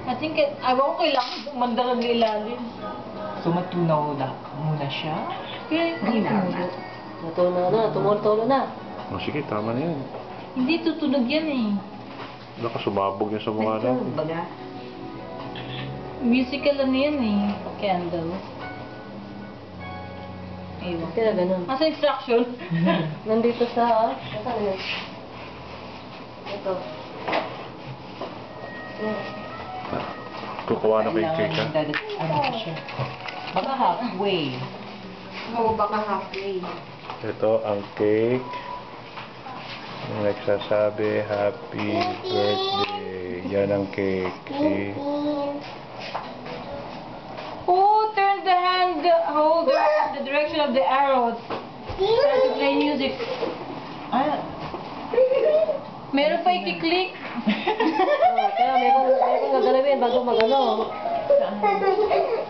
I think, ewan ko kailangan umanda ng ilalim. So, matunaw na muna siya. Kaya hindi tumulo. Natunaw na, tumulo na. Oh, sige, tama na yan. Hindi tutunog yan eh. Baka sumabog yan sa mukha natin. Baga. Musical ano yan eh. Candle. Ewan. Kaya ganun. Asa instruction? Nandito sa, saan yun? Ito. Kukuha na kay cake, ha? Ano pa siya? Baka halfway. Oo, baka halfway. Ito ang cake. Yung nagsasabi, happy birthday. Yan ang cake. See? Oh, turn the hand holder in the direction of the arrow. Try to play music. Ah, Meron pa i-click. Kaya may kong gagalawin bago magano. saan?